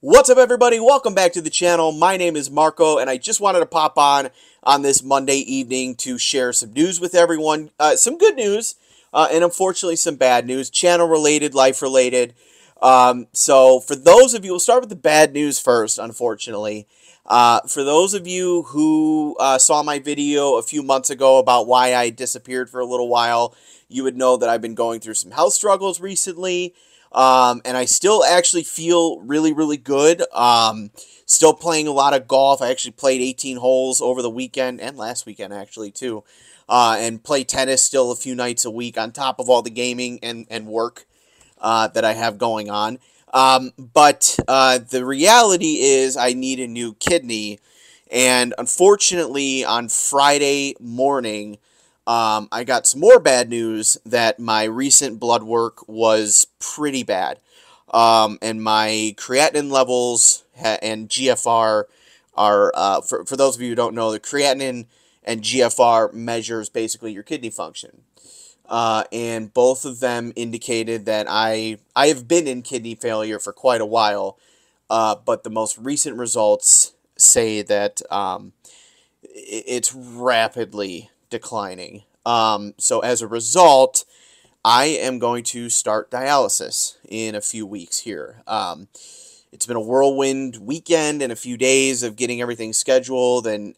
What's up, everybody? Welcome back to the channel. My name is Marco, and I just wanted to pop on this Monday evening to share some news with everyone. Some good news, and unfortunately some bad news, channel-related, life-related. So for those of you, we'll start with the bad news first, unfortunately. For those of you who saw my video a few months ago about why I disappeared for a little while, you would know that I've been going through some health struggles recently. And I still actually feel really, really good. Still playing a lot of golf. I actually played 18 holes over the weekend and last weekend, actually, too. And play tennis still a few nights a week on top of all the gaming and work that I have going on. But the reality is I need a new kidney. And unfortunately, on Friday morning, I got some more bad news that my recent blood work was pretty bad. And my creatinine levels and GFR are, for those of you who don't know, the creatinine and GFR measures basically your kidney function. And both of them indicated that I have been in kidney failure for quite a while, but the most recent results say that it's rapidly declining. So as a result, I am going to start dialysis in a few weeks here. It's been a whirlwind weekend and a few days of getting everything scheduled and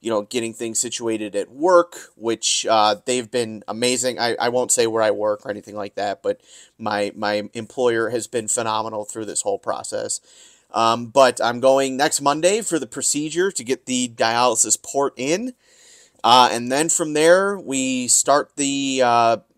you know, getting things situated at work, which they've been amazing. I won't say where I work or anything like that, but my employer has been phenomenal through this whole process. But I'm going next Monday for the procedure to get the dialysis port in. And then from there, we start the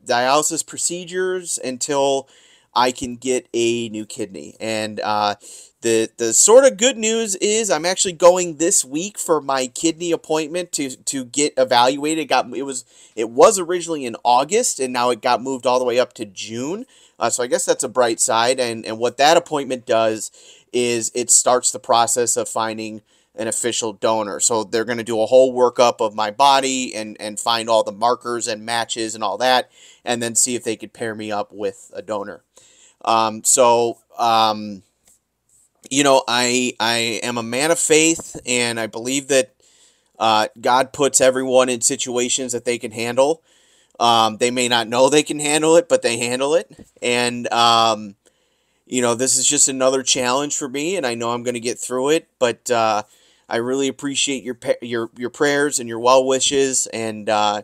dialysis procedures until I can get a new kidney. And the sort of good news is I'm actually going this week for my kidney appointment to get evaluated. It was originally in August, and now it got moved all the way up to June. So I guess that's a bright side. And what that appointment does is it starts the process of finding an official donor. So they're going to do a whole workup of my body and find all the markers and matches and all that, and then see if they could pair me up with a donor. You know, I am a man of faith, and I believe that God puts everyone in situations that they can handle. They may not know they can handle it, but they handle it. And you know, this is just another challenge for me, and I know I'm going to get through it. But I really appreciate your prayers and your well wishes, and you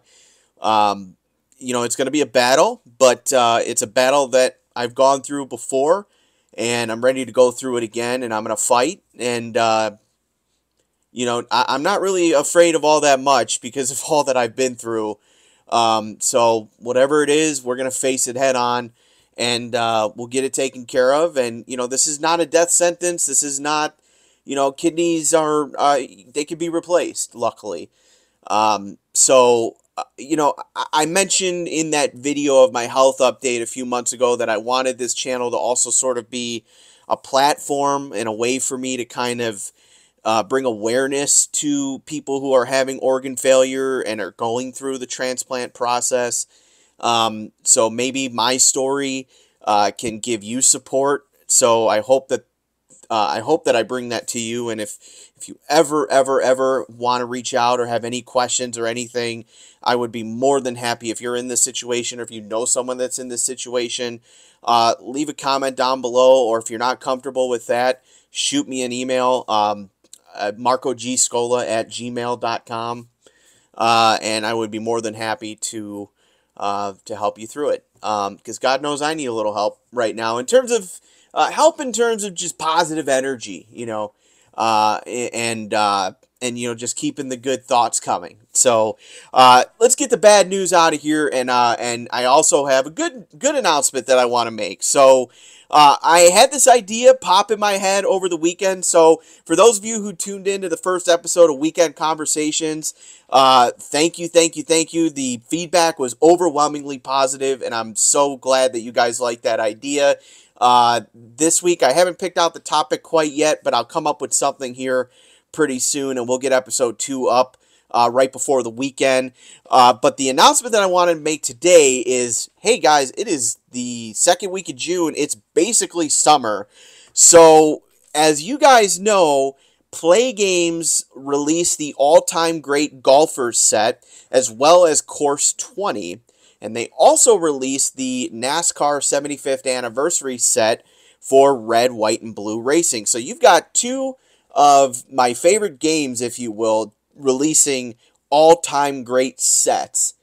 know, it's going to be a battle, but it's a battle that I've gone through before, and I'm ready to go through it again, and I'm going to fight. And you know, I'm not really afraid of all that much because of all that I've been through. So whatever it is, we're going to face it head on, and we'll get it taken care of. And you know, this is not a death sentence. This is not, you know, kidneys are, they can be replaced, luckily. You know, I mentioned in that video of my health update a few months ago that I wanted this channel to also sort of be a platform and a way for me to kind of bring awareness to people who are having organ failure and are going through the transplant process. So maybe my story can give you support. So I hope that I bring that to you. And if you ever want to reach out or have any questions or anything, I would be more than happy. If you're in this situation, or if you know someone that's in this situation, leave a comment down below. Or if you're not comfortable with that, shoot me an email, marcogscola@gmail.com, and I would be more than happy to help you through it. Because God knows I need a little help right now in terms of help in terms of just positive energy, you know, and you know, just keeping the good thoughts coming. So let's get the bad news out of here, and I also have a good announcement that I want to make. So I had this idea pop in my head over the weekend. So for those of you who tuned into the first episode of Weekend Conversations, thank you. The feedback was overwhelmingly positive, and I'm so glad that you guys like that idea. This week, I haven't picked out the topic quite yet, but I'll come up with something here pretty soon, and we'll get episode 2 up right before the weekend. But the announcement that I wanted to make today is, hey guys, it is the second week of June. It's basically summer. So, as you guys know, Play Games released the all-time great golfers set as well as Course 20. And they also released the NASCAR 75th anniversary set for red, white, and blue racing. So you've got two of my favorite games, if you will, releasing all-time great sets.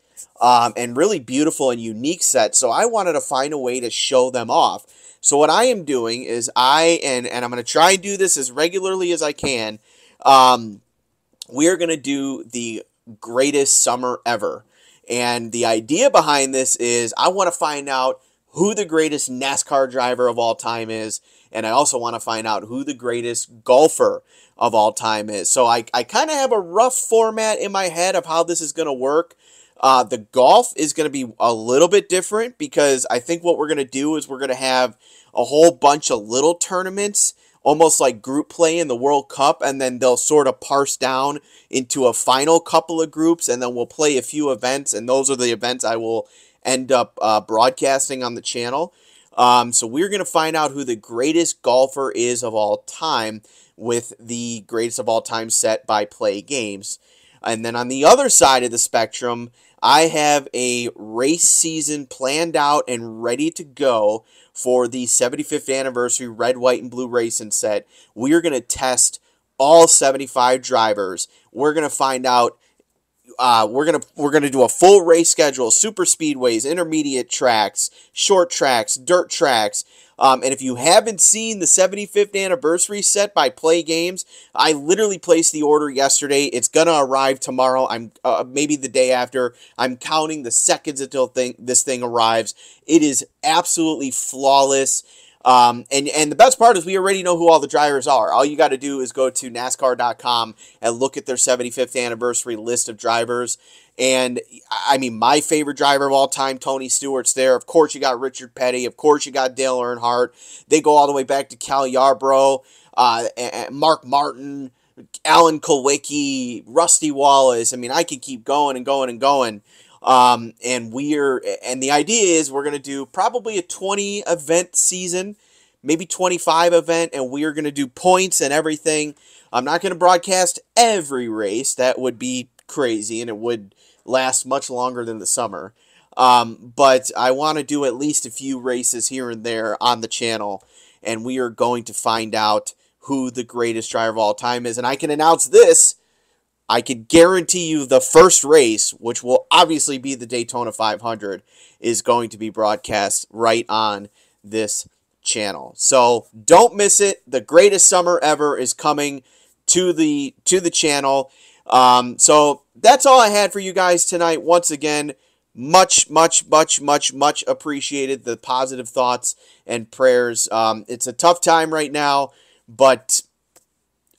And really beautiful and unique sets. So I wanted to find a way to show them off. So what I am doing is and I'm going to try and do this as regularly as I can. We're going to do the greatest summer ever. And the idea behind this is I want to find out who the greatest NASCAR driver of all time is. And I also want to find out who the greatest golfer of all time is. So I kind of have a rough format in my head of how this is going to work. The golf is going to be a little bit different because I think what we're going to do is we're going to have a whole bunch of little tournaments, almost like group play in the World Cup, and then they'll sort of parse down into a final couple of groups, and then we'll play a few events, and those are the events I will end up broadcasting on the channel. So we're going to find out who the greatest golfer is of all time with the greatest of all time set by Play Games. And then on the other side of the spectrum, I have a race season planned out and ready to go for the 75th anniversary red, white, and blue racing set. We are going to test all 75 drivers. We're going to find out. We're gonna do a full race schedule: super speedways, intermediate tracks, short tracks, dirt tracks. And if you haven't seen the 75th anniversary set by Play Games, I literally placed the order yesterday. It's gonna arrive tomorrow. I'm maybe the day after. I'm counting the seconds until this thing arrives. It is absolutely flawless. And the best part is we already know who all the drivers are. All you got to do is go to NASCAR.com and look at their 75th anniversary list of drivers. And, I mean, my favorite driver of all time, Tony Stewart's there. Of course, you got Richard Petty. Of course, you got Dale Earnhardt. They go all the way back to Cal Yarborough, Mark Martin, Alan Kulwicki, Rusty Wallace. I mean, I could keep going and going and going. And the idea is we're going to do probably a 20 event season, maybe 25 event, and we're going to do points and everything. I'm not going to broadcast every race. That would be crazy, and it would last much longer than the summer. But I want to do at least a few races here and there on the channel, and we are going to find out who the greatest driver of all time is. And I can announce this. I can guarantee you the first race, which will obviously be the Daytona 500, is going to be broadcast right on this channel. So don't miss it. The greatest summer ever is coming to the channel. So that's all I had for you guys tonight. Once again, much appreciated the positive thoughts and prayers. It's a tough time right now, but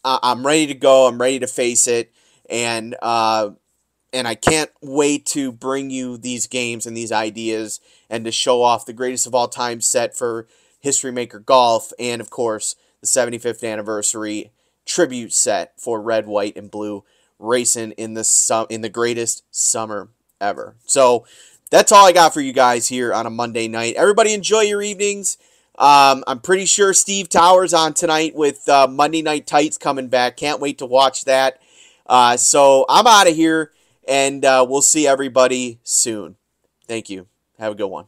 I'm ready to go. I'm ready to face it. And I can't wait to bring you these games and these ideas and to show off the greatest of all time set for History Maker Golf and, of course, the 75th anniversary tribute set for red, white, and blue racing in the greatest summer ever. So that's all I got for you guys here on a Monday night. Everybody enjoy your evenings. I'm pretty sure Steve Towers on tonight with Monday Night Tights coming back. Can't wait to watch that. So I'm out of here, and we'll see everybody soon. Thank you. Have a good one.